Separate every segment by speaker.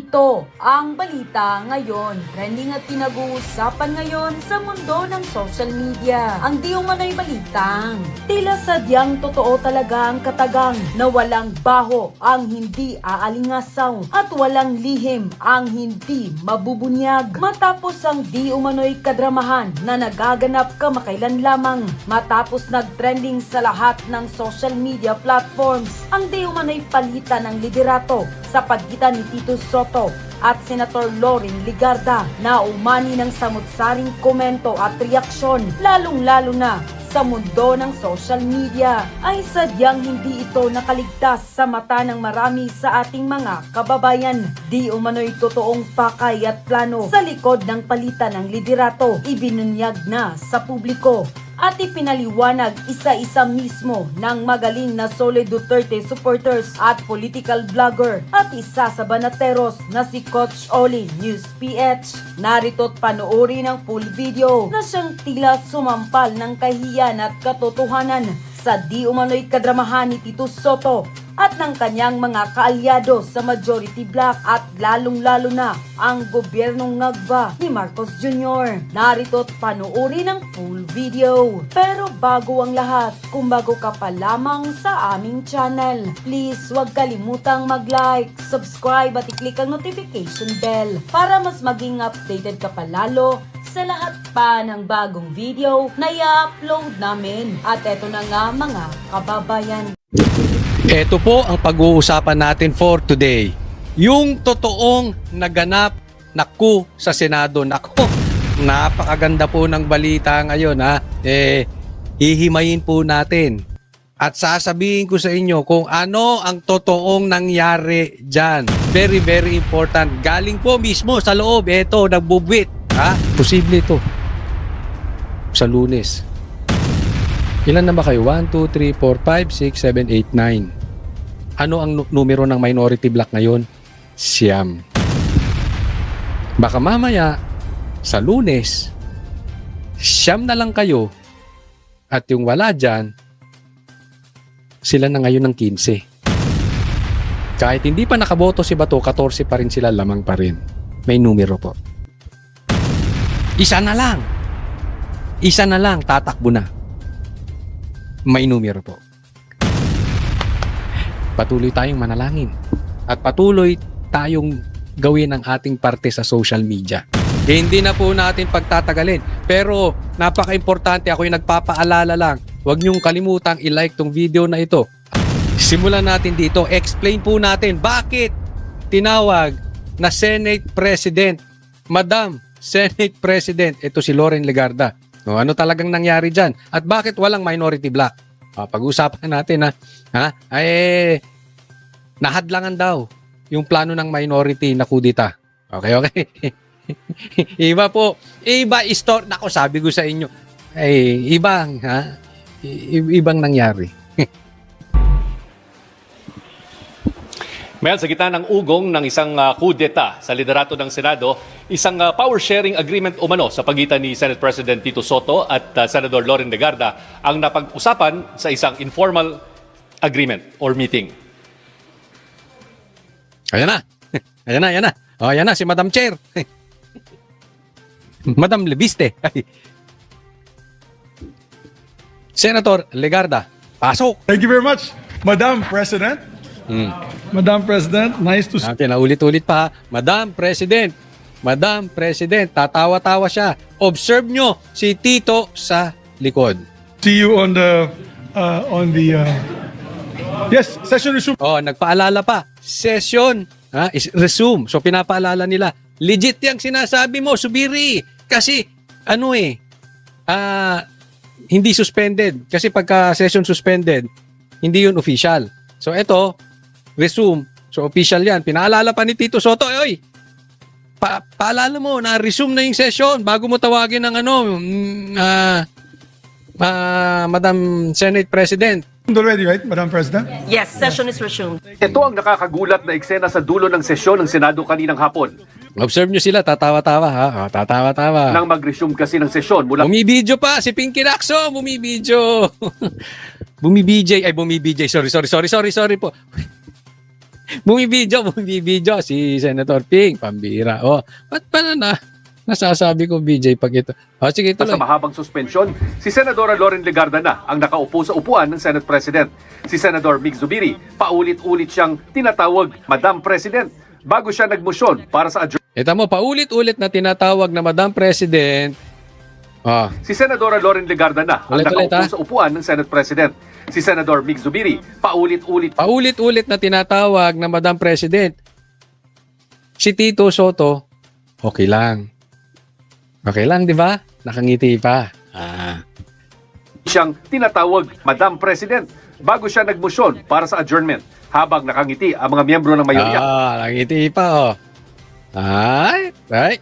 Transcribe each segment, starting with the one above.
Speaker 1: Ito ang balita ngayon. Trending at pinag-uusapan ngayon sa mundo ng social media. Ang di umano'y balitang tila sadyang totoo talaga ang katagang na walang baho ang hindi aalingasaw at walang lihim ang hindi mabubunyag. Matapos ang di umano'y kadramahan na nagaganap kamakailan lamang matapos nag-trending sa lahat ng social media platforms ang di umano'y palitan ng liderato sa pagitan ni Tito Sotto at Senator Loren Legarda na umani ng samut-saring komento at reaksyon lalong-lalo na sa mundo ng social media ay sadyang hindi ito nakaligtas sa mata ng marami sa ating mga kababayan. Di umano'y totoong pakay at plano sa likod ng palitan ng liderato ibinunyag na sa publiko at ipinaliwanag isa-isa mismo ng magaling na Solid Duterte supporters at political vlogger at isa sa banateros na si Coach Oli News PH. Narito't panoorin ang full video na siyang tila sumampal ng kahiyan at katotohanan sa di umano'y kadramahan ni Tito Sotto at ng kanyang mga kaalyado sa majority bloc at lalong-lalo na ang gobyernong ngagba ni Marcos Jr. Narito't panoorin ang full video. Pero bago ang lahat, kung bago ka pa lamang sa aming channel, please huwag kalimutang mag-like, subscribe at i-click ang notification bell para mas maging updated ka palalo sa lahat pa ng bagong video na i-upload namin. At eto na nga mga kababayan.
Speaker 2: Ito po ang pag-uusapan natin for today. Yung totoong naganap na coup sa Senado. Nako, napakaganda po ng balita ngayon ha. Hihimayin po natin. At sasabihin ko sa inyo kung ano ang totoong nangyari dyan. Very, very important. Galing po mismo sa loob. Ito, nagbubwit. Ha? Posible ito. Sa Lunes. Ilan na ba kayo? 1, 2, 3, 4, 5, 6, 7, 8, 9. Ano ang numero ng minority block ngayon? Siyam. Baka mamaya, sa Lunes, siyam na lang kayo at yung wala dyan, sila na ngayon ng 15. Kahit hindi pa nakaboto si Bato, 14 pa rin sila, lamang pa rin. May numero po. Isa na lang. Isa na lang, tatakbo na. May numero po. Patuloy tayong manalangin at patuloy tayong gawin ang ating parte sa social media. Hindi na po natin pagtatagalin, pero napaka-importante, ako yung nagpapaalala lang, huwag niyong kalimutang i-like tong video na ito. Simulan natin dito, explain po natin bakit tinawag na Senate President, Madam Senate President, ito si Loren Legarda. No, ano talagang nangyari dyan? At bakit walang minority block? Pag-usapan natin nahadlangan daw yung plano ng minority na kudita. Okay. Iba po. Iba istor. Nako, sabi ko sa inyo. Ibang nangyari.
Speaker 3: Ngayon, sa gitna ng ugong ng isang kudeta sa liderato ng Senado, isang power sharing agreement umano sa pagitan ni Senate President Tito Sotto at Senador Loren Legarda ang napag-usapan sa isang informal agreement or meeting.
Speaker 2: Ayan na. Ayan na si Madam Chair. Madam Lebiste. Senator Legarda, pasok.
Speaker 4: Thank you very much, Madam President. Madam President, nice to see you.
Speaker 2: Okay, naulit-ulit pa. Madam President, tatawa-tawa siya. Observe nyo si Tito sa likod.
Speaker 4: See you on the yes, session resume.
Speaker 2: Nagpaalala pa. Session is resume. So pinapaalala nila. Legit yung sinasabi mo, Subiri. Kasi hindi suspended. Kasi pagka session suspended, hindi yun official. So ito, resume. So official yan. Pinaalala pa ni Tito Sotto, paalala mo na resume na yung session bago mo tawagin ng Madam Senate President.
Speaker 4: Already, right, Madam President?
Speaker 1: Yes, session is resumed.
Speaker 3: Ito ang nakakagulat na eksena sa dulo ng sesyon ng Senado kaninang hapon.
Speaker 2: Observe nyo sila, tatawa-tawa ha. Tatawa-tawa.
Speaker 3: Nang mag-resume kasi ng sesyon mula
Speaker 2: Bumibidyo pa si Pinky Lacson, bumibidyo. Sorry po. bumibidyo si Senator Ping, pambira. Oh, ba't pa nasasabi ko BJ pag ito? Oh, sige,
Speaker 3: Sa
Speaker 2: tuloy.
Speaker 3: mahabang suspensyon, si Senadora Loren Legarda na ang nakaupo sa upuan ng Senate President. Si Senador Mig Zubiri, paulit-ulit siyang tinatawag Madam President bago siya nagmosyon para sa adjournment.
Speaker 2: Ito mo, paulit-ulit na tinatawag na Madam President. Oh,
Speaker 3: Si Senadora Loren Legarda na ang
Speaker 2: Ulit-ulit,
Speaker 3: nakaupo
Speaker 2: ha?
Speaker 3: sa upuan ng Senate President. Si Senador Mig Zubiri,
Speaker 2: paulit-ulit na tinatawag na Madam President. Si Tito Soto, okay lang. Okay lang, di ba? Nakangiti pa.
Speaker 3: siyang tinatawag Madam President bago siya nagmosyon para sa adjournment habang nakangiti ang mga miyembro ng mayorya
Speaker 2: Nakangiti pa, oh. Ay,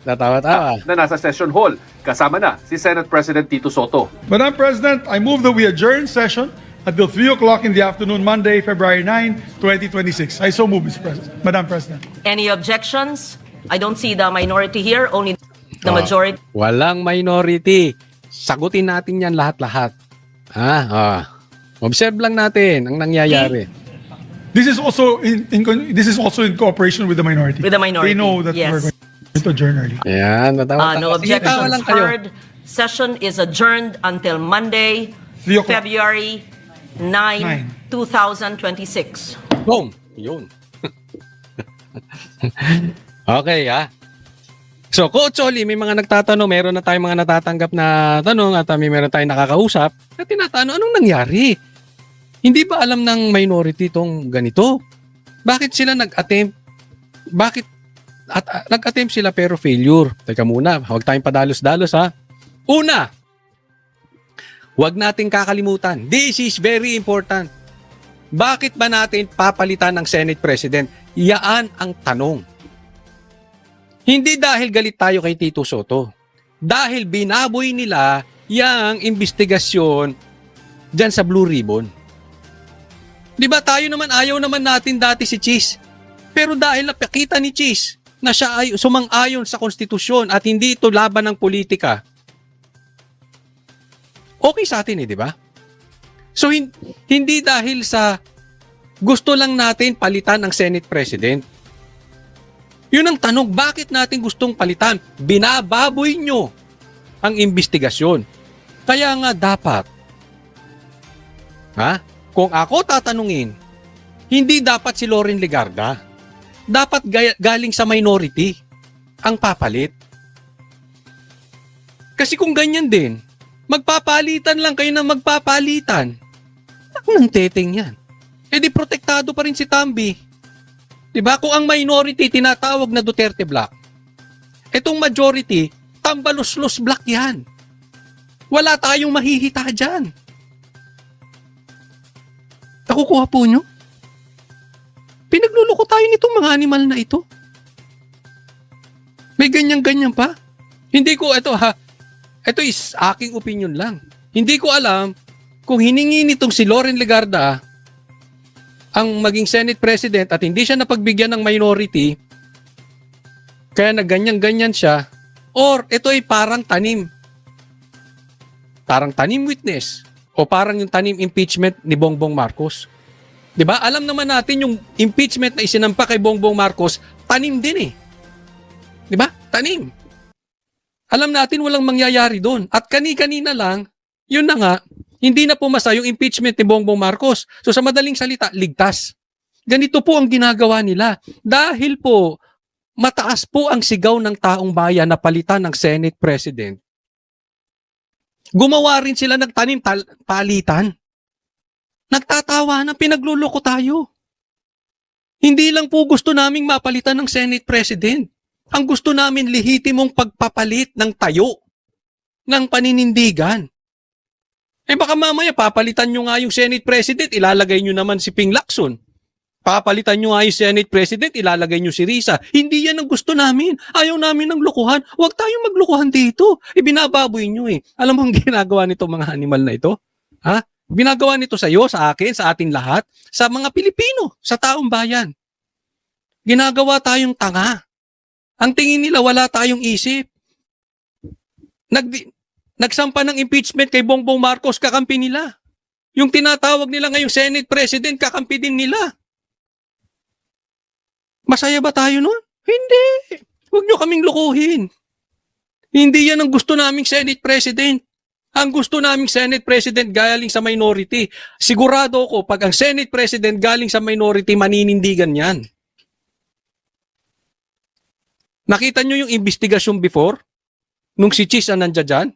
Speaker 2: natawa-tawa.
Speaker 3: na nasa session hall kasama na si Senate President Tito Soto.
Speaker 4: Madam President, I move that we adjourn session until 3 o'clock in the afternoon, Monday, February 9, 2026. I so move, Mr. President. Madam President.
Speaker 5: Any objections? I don't see the minority here, only the majority.
Speaker 2: Walang minority. Sagutin natin yan lahat-lahat. Observe lang natin ang nangyayari.
Speaker 4: This is also in cooperation with the minority.
Speaker 5: With the minority,
Speaker 4: They know that
Speaker 5: yes.
Speaker 4: we're going to adjourn early.
Speaker 2: Ayan, natawa.
Speaker 5: No
Speaker 2: Sige, tawa
Speaker 5: objections
Speaker 2: lang kayo.
Speaker 5: heard. Session is adjourned until Monday,
Speaker 4: 3 o'clock.
Speaker 5: February 9, 2026.
Speaker 2: Boom! Yun. Okay, So, Coach Oli, may mga nagtatanong, meron na tayong mga natatanggap na tanong at may meron tayong nakakausap na tinatanong, anong nangyari? Hindi ba alam ng minority tong ganito? Bakit sila nag-attempt? Bakit nag-attempt sila pero failure? Teka muna, huwag tayong padalos-dalos Una, huwag nating kakalimutan. This is very important. Bakit ba natin papalitan ng Senate President? Yaan ang tanong. Hindi dahil galit tayo kay Tito Soto. Dahil binaboy nila yung investigasyon dyan sa Blue Ribbon. Di ba tayo naman ayaw naman natin dati si Cheese. Pero dahil napakita ni Cheese na siya ay sumang-ayon sa konstitusyon at hindi ito laban ng politika, okay sa atin di ba? So hindi dahil sa gusto lang natin palitan ng Senate President. Yun ang tanong, bakit natin gustong palitan? Binababoy nyo ang investigasyon. Kaya nga dapat, kung ako tatanungin, hindi dapat si Loren Legarda. Dapat galing sa minority ang papalit. Kasi kung ganyan din, magpapalitan lang kayo ng magpapalitan. Anong teteng yan? Eh di protektado pa rin si Tambi. Diba? Kung ang minority tinatawag na Duterte Block, itong majority, Tambaluslos Block yan. Wala tayong mahihita dyan. Nakukuha po nyo? Pinagluloko tayo nitong mga animal na ito. May ganyan-ganyan pa. Hindi ko, ito is aking opinion lang. Hindi ko alam kung hiningi nitong si Loren Legarda ang maging Senate President at hindi siya napagbigyan ng minority, kaya nagganyan-ganyan siya, or ito ay parang tanim. Parang tanim witness, o parang yung tanim impeachment ni Bongbong Marcos. Diba? Alam naman natin yung impeachment na isinampa kay Bongbong Marcos, tanim din Diba? Tanim. Alam natin walang mangyayari doon. At kani-kanina lang, yun na nga, hindi na pumasa yung impeachment ni Bongbong Marcos. So sa madaling salita, ligtas. Ganito po ang ginagawa nila. Dahil po, mataas po ang sigaw ng taong bayan na palitan ng Senate President. Gumawa rin sila ng tanim palitan. Nagtatawa na pinagluloko tayo. Hindi lang po gusto naming mapalitan ng Senate President. Ang gusto namin lehitimong pagpapalit ng tayo, ng paninindigan. Eh baka mamaya papalitan nyo nga yung Senate President, ilalagay nyo naman si Ping Lacson. Papalitan nyo nga yung Senate President, ilalagay nyo si Risa. Hindi yan ang gusto namin. Ayaw namin ng lukuhan. Huwag tayong maglukuhan dito. Ibinababoy nyo Alam mo ang ginagawa nito mga animal na ito? Binagawa nito sa iyo, sa akin, sa atin lahat, sa mga Pilipino, sa taong bayan. Ginagawa tayong tanga. Ang tingin nila wala tayong isip. Nagsampa ng impeachment kay Bongbong Marcos, kakampi nila. Yung tinatawag nila ngayong Senate President, kakampi din nila. Masaya ba tayo nun? Hindi. Huwag nyo kaming lukuhin. Hindi yan ang gusto naming Senate President. Ang gusto naming Senate President galing sa minority. Sigurado ko, pag ang Senate President galing sa minority, maninindigan yan. Nakita nyo yung investigasyon before? Nung si Chis ang nandiyan dyan?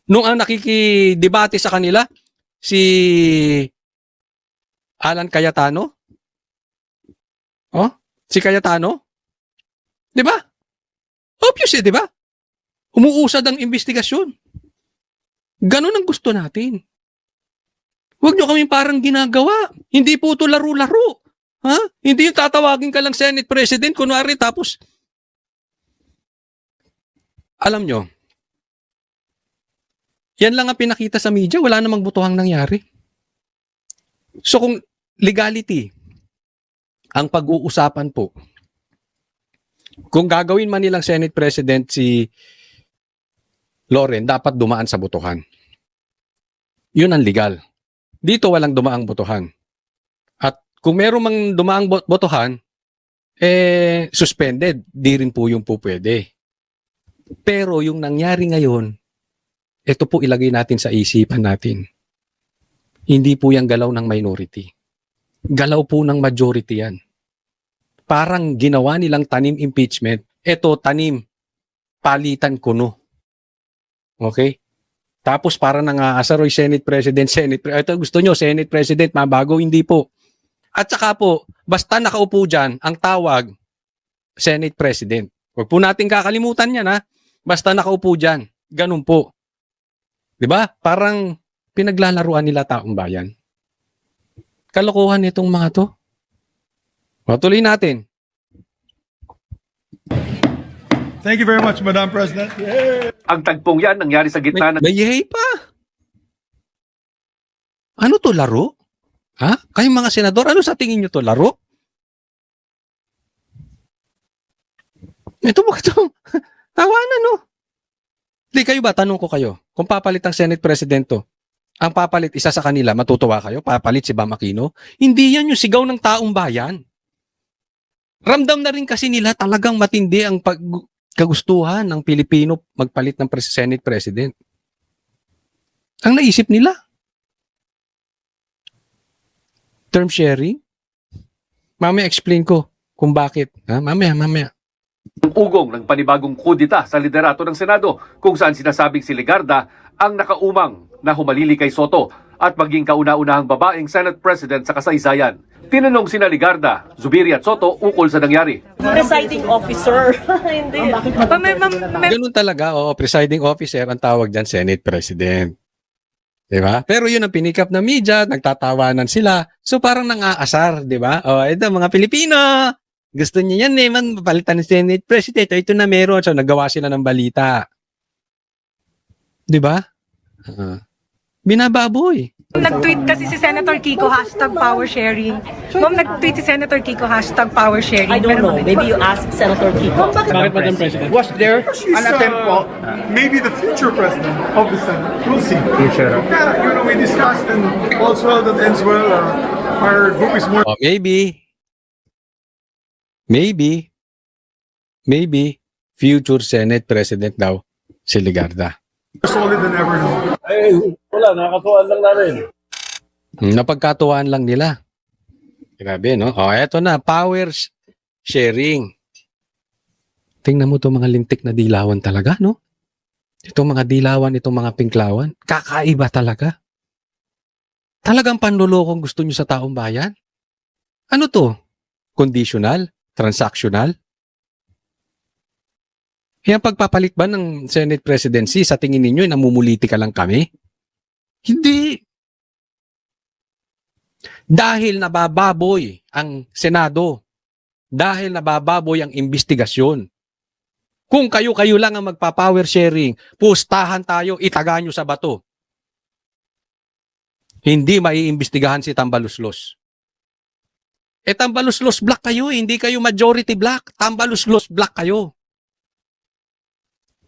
Speaker 2: Nung ang nakikidebate sa kanila, si Alan Cayetano? Oh, si Cayetano? Di ba? Obvious di ba? Umuusad ang investigasyon. Ganun ang gusto natin. Huwag nyo kami parang ginagawa. Hindi po ito laro-laro. Ha? Hindi yung tatawagin ka lang Senate President, kunwari tapos, alam nyo, yan lang ang pinakita sa media, wala namang butuhang nangyari. So kung legality, ang pag-uusapan po, kung gagawin man nilang Senate President si Loren, dapat dumaan sa botohan. Yun ang legal. Dito walang dumaang botohan. At kung meron mang dumaang botohan, suspended. Di rin po yung po pwede. Pero yung nangyari ngayon, ito po ilagay natin sa isipan natin. Hindi po yung galaw ng minority. Galaw po ng majority yan. Parang ginawa nilang tanim impeachment. Ito, tanim. Palitan kuno. Okay? Tapos para nang-aasar o Senate President, ito gusto nyo, Senate President, mabago, hindi po. At saka po, basta nakaupo dyan, ang tawag, Senate President. Huwag po natin kakalimutan yan, ha? Basta nakaupo dyan. Ganun po. Diba? Parang pinaglalaruan nila taong bayan. Kalokohan itong mga to. Patuloy natin.
Speaker 4: Thank you very much, Madam President.
Speaker 3: Ang tagpong yan nangyari sa gitna ng
Speaker 2: May yehey pa. Ano to, laro? Ha? Kayong mga senador, ano sa tingin nyo to, laro? Ito ba ito? Tawanan, no? Hindi, kayo ba? Tanong ko kayo. Kung papalit ang Senate President to, ang papalit isa sa kanila, matutuwa kayo? Papalit si Bam Aquino? Hindi yan yung sigaw ng taong bayan. Ramdam na rin kasi nila talagang matindi ang kagustuhan ng Pilipino magpalit ng Senate President. Ang naisip nila, term sharing? Mamaya explain ko kung bakit. Ha? Mamaya.
Speaker 3: ugong ng panibagong kudita sa liderato ng Senado kung saan sinasabing si Legarda ang nakaumang na humalili kay Soto at maging kauna-unahang babaeng Senate President sa kasaysayan. Tinanong sina Legarda, Zubiri at Soto ukol sa nangyari.
Speaker 5: Presiding officer. Hindi.
Speaker 2: Ganun talaga, presiding officer ang tawag dyan, Senate President. Diba? Pero yun ang pinikap na media, nagtatawanan sila. So parang nang-aasar, diba? Ito mga Pilipino, gusto niya yan papalitan ng Senate President. Ito na meron. So nagawa sila ng balita. Diba? Binababoy.
Speaker 6: Nag-tweet kasi si Senator Kiko, #power sharing. Ma'am, nag-tweet si Senator Kiko, #power sharing.
Speaker 5: I don't know. Maybe you ask Senator Kiko.
Speaker 7: Bakit, Madam President? Was there
Speaker 4: She's,
Speaker 7: an attempt po?
Speaker 4: maybe the future president of the Senate. We'll see.
Speaker 7: Future.
Speaker 4: Yeah, we discussed and all's well that ends well. Our group is more
Speaker 2: Maybe future Senate President daw si Legarda.
Speaker 4: solid than ever now.
Speaker 7: Wala, nakakatuwaan lang namin.
Speaker 2: Napagkatuwaan lang nila. Grabe, no? Eto na, power sharing. Tingnan mo itong mga lintik na dilawan talaga, no? Itong mga dilawan, itong mga pinklawan. Kakaiba talaga. Talagang panlulokong gusto nyo sa taong bayan? Ano to? Conditional? Transactional? Yung pagpapalit ba ng Senate Presidency, sa tingin ninyo, namumuliti ka lang kami? Hindi. Dahil nabababoy ang Senado. Dahil nabababoy ang investigasyon. Kung kayo-kayo lang ang magpa-power sharing, pustahan tayo, itaga nyo sa bato. Hindi maiimbestigahan si Tambaluslos. Tambaluslos black kayo, hindi kayo majority black. Tambaluslos black kayo.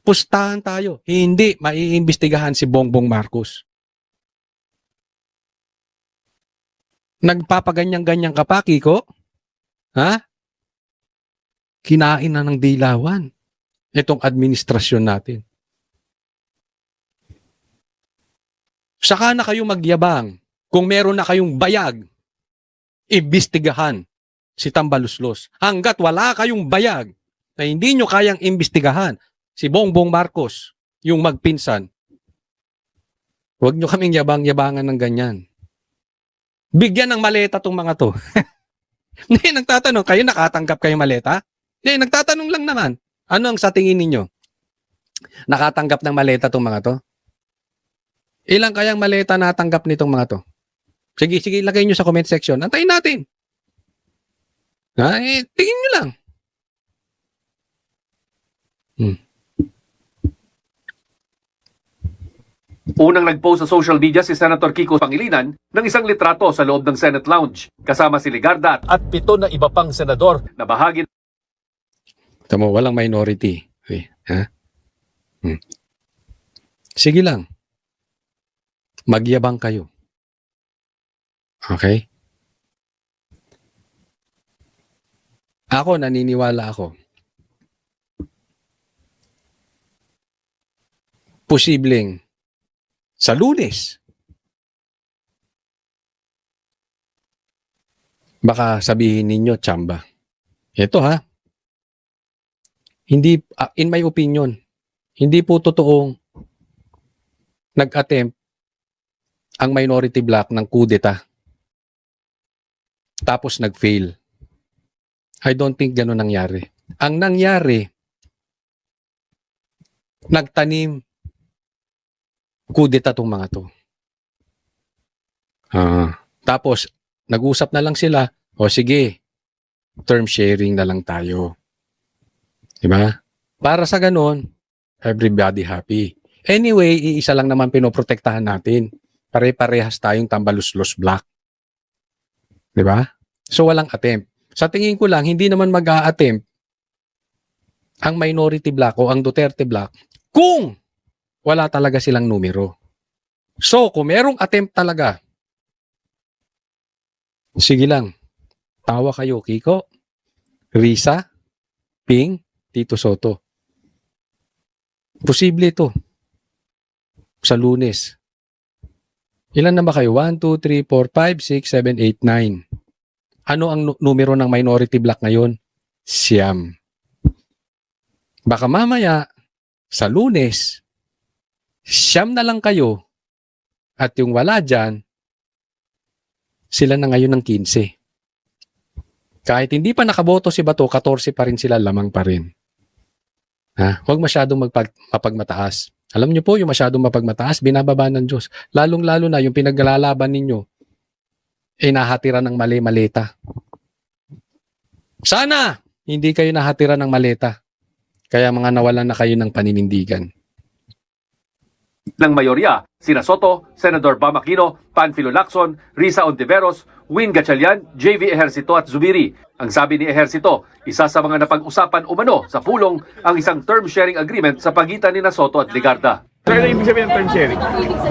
Speaker 2: Pustahan tayo. Hindi maiimbestigahan si Bongbong Marcos. Nagpapaganyan-ganyan ka pa, Kiko? Ha? Kinain na ng dilawan itong administrasyon natin. Saka na kayo magyabang kung meron na kayong bayag, imbestigahan si Tambaluslos. Hanggat wala kayong bayag na hindi nyo kayang imbestigahan si Bongbong Marcos, yung magpinsan, huwag nyo kaming yabang-yabangan ng ganyan. Bigyan ng maleta tong mga to. Hindi, nagtatanong, kayo nakatanggap kayong maleta? Hindi, nagtatanong lang naman. Ano ang sa tingin ninyo? Nakatanggap ng maleta tong mga to? Ilang kayang maleta natanggap nitong mga to? Sige, ilagay nyo sa comment section. Antayin natin. Tingin nyo lang.
Speaker 3: Unang nag-post sa social media si Senator Kiko Pangilinan ng isang litrato sa loob ng Senate Lounge kasama si Legarda at 7 na iba pang senador na bahagi.
Speaker 2: Tamo, walang minority. Okay. Ha? Sige lang. Magyabang kayo. Okay? Ako, naniniwala ako. Posibleng sa Lunes. Baka sabihin ninyo, tsamba. Ito ha. Hindi, in my opinion, hindi po totoong nag-attempt ang minority bloc ng kudeta. Tapos nag-fail. I don't think gano'n nangyari. Ang nangyari, nagtanim kudeta tong mga to. Tapos, nag-usap na lang sila, o sige, term sharing na lang tayo. Diba? Para sa ganon, everybody happy. Anyway, iisa lang naman pinoprotektahan natin. Pare-parehas tayong Tambaluslos block. Diba? So, walang attempt. Sa tingin ko lang, hindi naman mag-a-attempt ang minority block o ang Duterte block kung wala talaga silang numero. So, kung merong attempt talaga, sige lang. Tawa kayo, Kiko, Risa, Ping, Tito Soto. Posible ito. Sa Lunes. Ilan na ba kayo? 1, 2, 3, 4, 5, 6, 7, 8, 9. Ano ang numero ng minority block ngayon? 9. Baka mamaya, sa Lunes, 9 na lang kayo at yung wala dyan, sila na ngayon ng 15. Kahit hindi pa nakaboto si Bato, 14 pa rin sila, lamang pa rin. Huwag masyadong mapagmataas. Alam niyo po, yung masyadong mapagmataas, binababa ng Diyos. Lalong-lalo na yung pinaglalaban ninyo, nahatira ng maleta. Sana hindi kayo nahatira ng maleta. Kaya mga nawalan na kayo ng paninindigan.
Speaker 3: Ng mayorya, sina Soto, Senador Bam Aquino, Panfilo Lacson, Risa Ontiveros, Win Gatchalian, JV Ejercito at Zubiri. Ang sabi ni Ejercito, isa sa mga napag-usapan umano sa pulong ang isang term sharing agreement sa pagitan ni Soto at Legarda.
Speaker 7: So, ano ibig sabihin ng term sharing?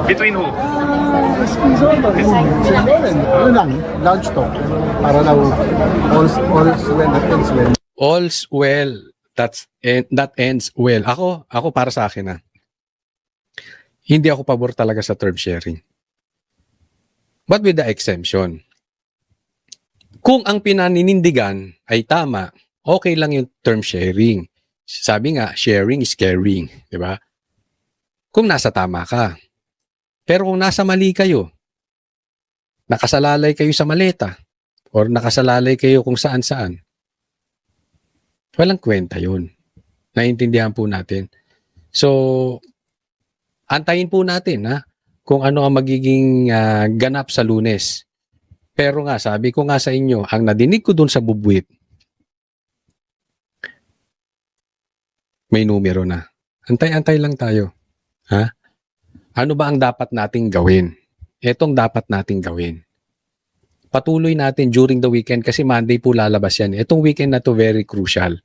Speaker 7: Between who?
Speaker 8: Ano lang, lunch talk. Para daw all's well that ends well.
Speaker 2: All's well, that ends well. Ako para sa akin hindi ako pabor talaga sa term sharing. But with the exemption. Kung ang pinaninindigan ay tama, okay lang yung term sharing. Sabi nga, sharing is caring. Diba? Kung nasa tama ka. Pero kung nasa mali kayo, nakasalalay kayo sa maleta, or nakasalalay kayo kung saan-saan, walang kwenta yun. Naiintindihan po natin. So, antayin po natin kung ano ang magiging ganap sa Lunes. Pero nga, sabi ko nga sa inyo, ang nadinig ko dun sa bubwit, may numero na. Antay-antay lang tayo. Ano ba ang dapat nating gawin? Etong dapat nating gawin. Patuloy natin during the weekend kasi Monday po lalabas yan. Etong weekend na to very crucial.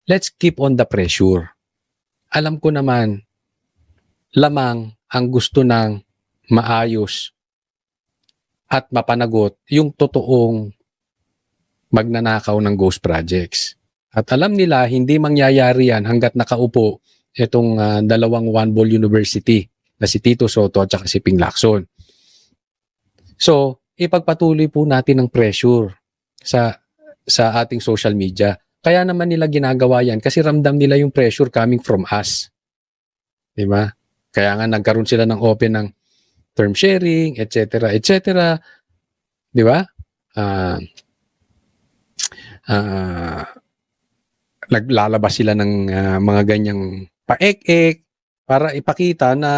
Speaker 2: Let's keep on the pressure. Alam ko naman, lamang ang gusto ng maayos at mapanagot yung totoong magnanakaw ng ghost projects. At alam nila, hindi mangyayari yan hanggat nakaupo itong dalawang One Ball University na si Tito Soto at saka si Ping Lacson. So, ipagpatuloy po natin ang pressure sa ating social media. Kaya naman nila ginagawa yan kasi ramdam nila yung pressure coming from us. Diba? Kaya nga nagkaroon sila ng open ng term sharing, etc. etc. Diba? Naglalabas sila ng mga ganyang paek-ek para ipakita na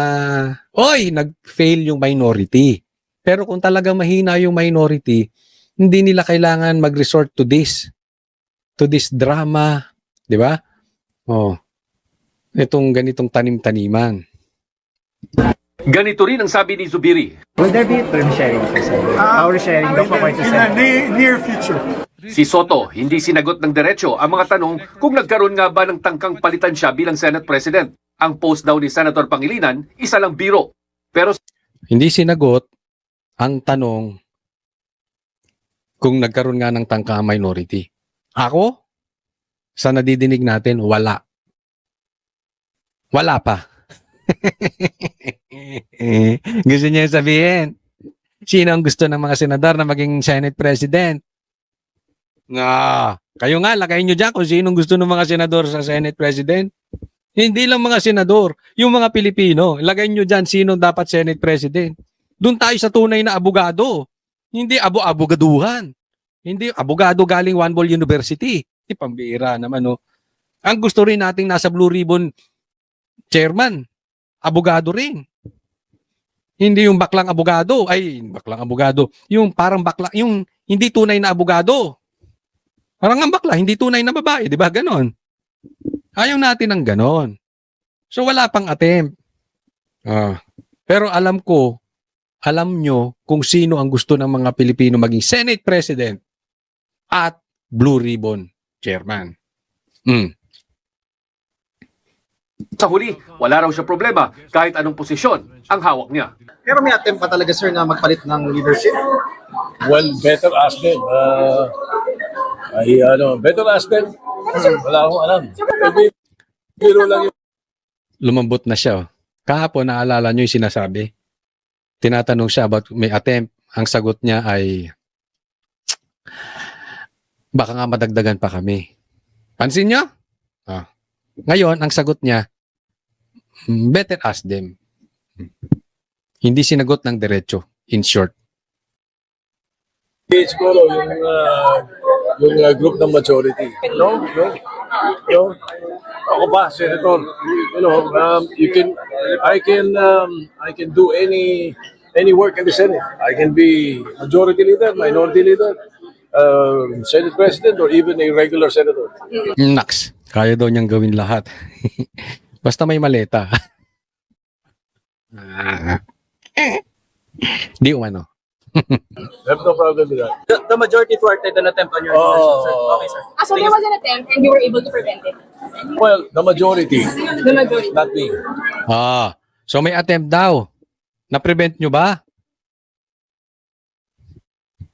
Speaker 2: oy, nag-fail yung minority. Pero kung talagang mahina yung minority, hindi nila kailangan mag-resort to this drama, 'di ba? Oh. Itong ganitong tanim-taniman.
Speaker 3: Ganito rin ang sabi ni Zubiri.
Speaker 7: Will there be term sharing? Power sharing daw pa
Speaker 4: In the near future.
Speaker 3: Si Soto hindi sinagot ng diretso ang mga tanong kung nagkaroon nga ba ng tangkang palitan siya bilang Senate President. Ang post daw ni Senator Pangilinan, isa lang biro. Pero
Speaker 2: Hindi sinagot ang tanong kung nagkaroon nga ng tangka minority. Ako, sa nadidinig natin, wala. Wala pa. Gusto niya sabihin, sino ang gusto ng mga senador na maging Senate President? Kayo nga, lagay nyo dyan kung sino gusto ng mga senador sa Senate President. Hindi lang mga senador, yung mga Pilipino, lagay nyo dyan sino dapat Senate President. Doon tayo sa tunay na abogado. Hindi abogaduhan. Hindi abogado galing One Ball University. Pambira naman, no? Ang gusto rin nating nasa Blue Ribbon chairman, abogado rin. Hindi yung baklang abogado. Yung parang bakla, yung hindi tunay na abogado. Parang ang bakla, hindi tunay na babae, di ba? Ganon. Ayaw natin ng ganon. So wala pang attempt. Pero alam nyo kung sino ang gusto ng mga Pilipino maging Senate President at Blue Ribbon Chairman.
Speaker 3: sa huli, wala raw siya problema kahit anong posisyon ang hawak niya.
Speaker 8: Pero may attempt pa talaga, sir, na magpalit ng leadership.
Speaker 9: Well, better ask them. Better ask them. Wala akong alam. Biro lang yun.
Speaker 2: Lumambot na siya. Kahapon, naalala nyo yung sinasabi. Tinatanong siya about may attempt. Ang sagot niya ay, baka nga madagdagan pa kami. Pansin nyo? Ngayon, ang sagot niya, better ask them. Hindi sinagot ng diretso, in short.
Speaker 9: Siguro yung group ng majority. No. Ako pa, Senator. I can do any work in the Senate. I can be majority leader, minority leader, Senate President, or even a regular senator.
Speaker 2: Naks, kaya daw niyang gawin lahat. Basta may maleta. Di umano.
Speaker 9: Have no problem with that.
Speaker 7: The majority thwarted an attempt on your leadership, sir. Okay, sir.
Speaker 10: So there was an attempt and you were able to prevent it?
Speaker 9: Well, the majority,
Speaker 10: The majority.
Speaker 9: not me.
Speaker 2: So may attempt daw. Na-prevent nyo ba?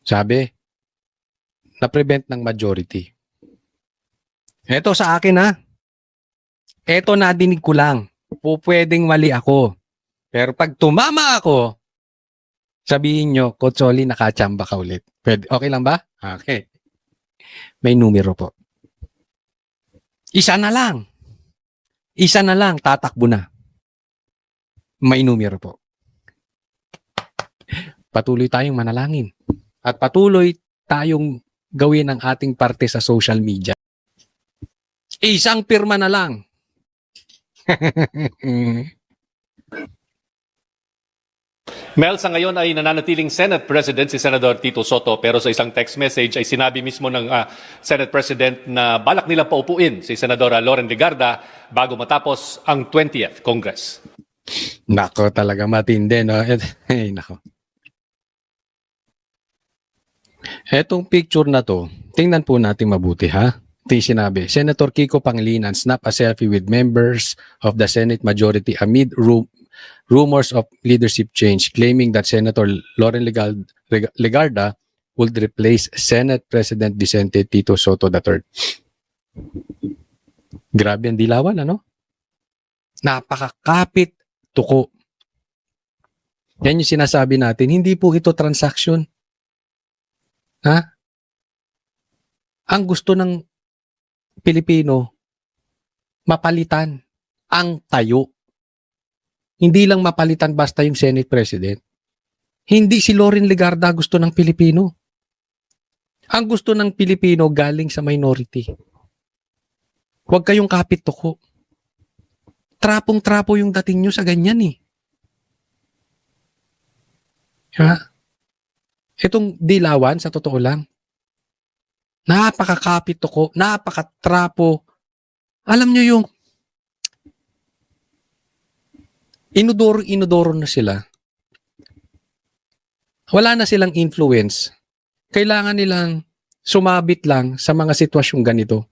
Speaker 2: Sabi, na-prevent ng majority. Eto sa akin ha. Eto nadinig ko lang. Pwedeng mali ako. Pero pag tumama ako, sabihin nyo, Coach Oli, nakachamba ka ulit. Pwede, okay lang ba? Okay. May numero po. Isa na lang. Isa na lang, tatakbo na. May numero po. Patuloy tayong manalangin. At patuloy tayong gawin ang ating parte sa social media. Isang pirma na lang.
Speaker 3: Mel, sa ngayon ay nananatiling Senate President si Senador Tito Soto, pero sa isang text message ay sinabi mismo ng Senate President na balak nila paupuin si Senadora Loren Legarda bago matapos ang 20th Congress.
Speaker 2: Nako, talaga matindi, no? Nako. Etong picture na to, tingnan po natin mabuti, ha? Ito yung sinabi, Senator Kiko Pangilinan snap a selfie with members of the Senate majority amid rumors of leadership change, claiming that Senator Loren Legarda would replace Senate President Vicente Tito Soto III. Grabe ang dilawan, ano? Napakakapit tuko. Yan yung sinasabi natin, hindi po ito transaction. Ha? Ang gusto ng Pilipino, mapalitan ang tayo. Hindi lang mapalitan basta yung Senate President. Hindi si Loren Legarda gusto ng Pilipino. Ang gusto ng Pilipino galing sa minority. Huwag kayong kapit tuko. Trapong-trapo yung dating nyo sa ganyan eh. Ha? Itong dilawan, sa totoo lang, napakakapit tuko, napakatrapo. Alam nyo yung inodoro na sila. Wala na silang influence. Kailangan nilang sumabit lang sa mga sitwasyong ganito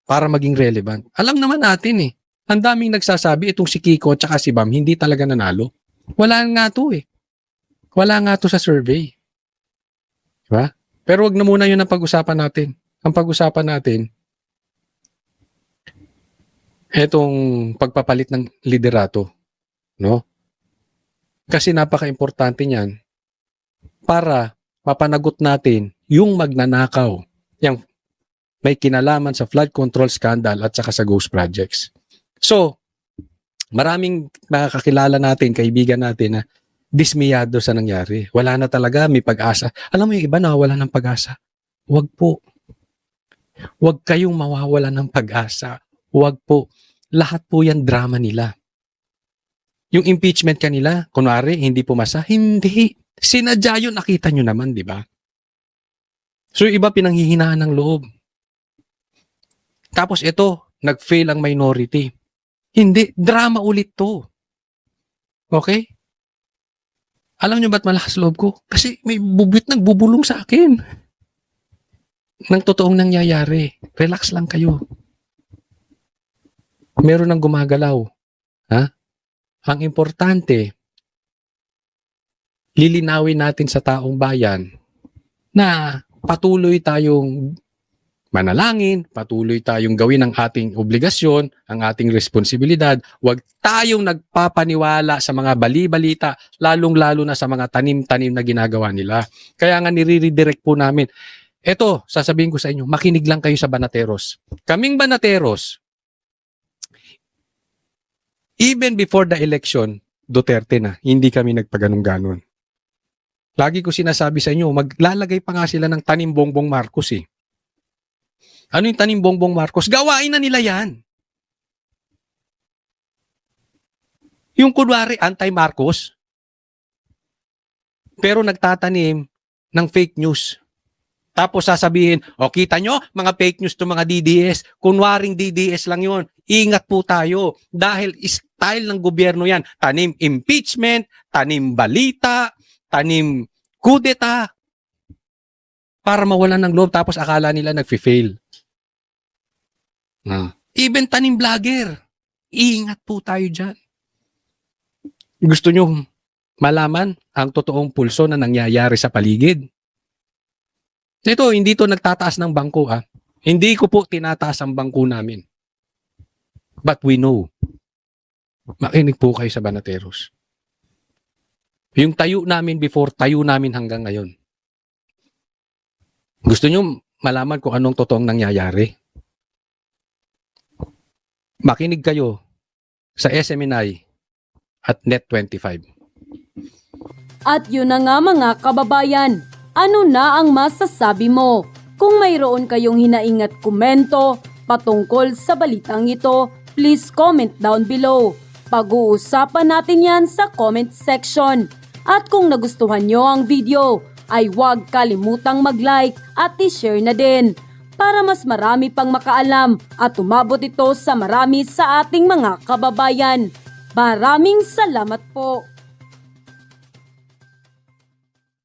Speaker 2: para maging relevant. Alam naman natin eh. Ang daming nagsasabi itong si Kiko at si Bam hindi talaga nanalo. Wala nga to eh. Wala nga to sa survey. Diba? Pero wag na muna yun ang pag-usapan natin. Ang pag-usapan natin etong pagpapalit ng liderato. No? Kasi napaka-importante niyan para mapanagot natin yung magnanakaw, yung may kinalaman sa flood control scandal at saka sa ghost projects. So, maraming makakakilala natin, kaibigan natin na dismiyado sa nangyari. Wala na talaga, may pag-asa. Alam mo yung iba nawawala ng pag-asa. Huwag po. Huwag kayong mawawala ng pag-asa. Huwag po. Lahat po yan drama nila. Yung impeachment kanila, kunwari, hindi pumasa. Hindi. Sinadya yun, nakita nyo naman, di ba? So, yung iba pinanghihinaan ng loob. Tapos ito, nag-fail ang minority. Hindi, drama ulit to. Okay? Alam nyo ba't malakas loob ko? Kasi may bubit nagbubulong sa akin. Nang totoong nangyayari. Relax lang kayo. Meron nang gumagalaw. Ha? Ang importante, lilinawin natin sa taong bayan na patuloy tayong manalangin, patuloy tayong gawin ang ating obligasyon, ang ating responsibilidad. Huwag tayong nagpapaniwala sa mga bali-balita, lalong-lalo na sa mga tanim-tanim na ginagawa nila. Kaya nga nire-redirect po namin. Eto, sasabihin ko sa inyo, makinig lang kayo sa Banateros. Kaming Banateros, even before the election, Duterte na, hindi kami nagpaganong-ganon. Lagi ko sinasabi sa inyo, maglalagay pa nga sila ng tanim Bongbong Marcos eh. Ano yung tanim Bongbong Marcos? Gawain na nila yan. Yung kunwari anti-Marcos, pero nagtatanim ng fake news. Tapos sasabihin, o kita nyo, mga fake news to mga DDS. Kunwaring DDS lang yun. Ingat po tayo. Dahil style ng gobyerno yan. Tanim impeachment, tanim balita, tanim kudeta. Para mawalan ng loob. Tapos akala nila nag-fail. Even tanim vlogger. Ingat po tayo dyan. Gusto nyo malaman ang totoong pulso na nangyayari sa paligid? Ito, hindi to nagtataas ng bangko ah. Hindi ko po tinataas ang bangko namin. But we know. Makinig po kayo sa Banateros. Yung tayo namin before, tayo namin hanggang ngayon. Gusto nyo malaman kung anong totoong nangyayari? Makinig kayo sa SMNI at Net25.
Speaker 1: At yun na nga mga kababayan, ano na ang masasabi mo? Kung mayroon kayong hinaingat komento patungkol sa balitang ito, please comment down below. Pag-uusapan natin yan sa comment section. At kung nagustuhan nyo ang video, ay huwag kalimutang mag-like at i-share na din para mas marami pang makaalam at umabot ito sa marami sa ating mga kababayan. Maraming salamat po!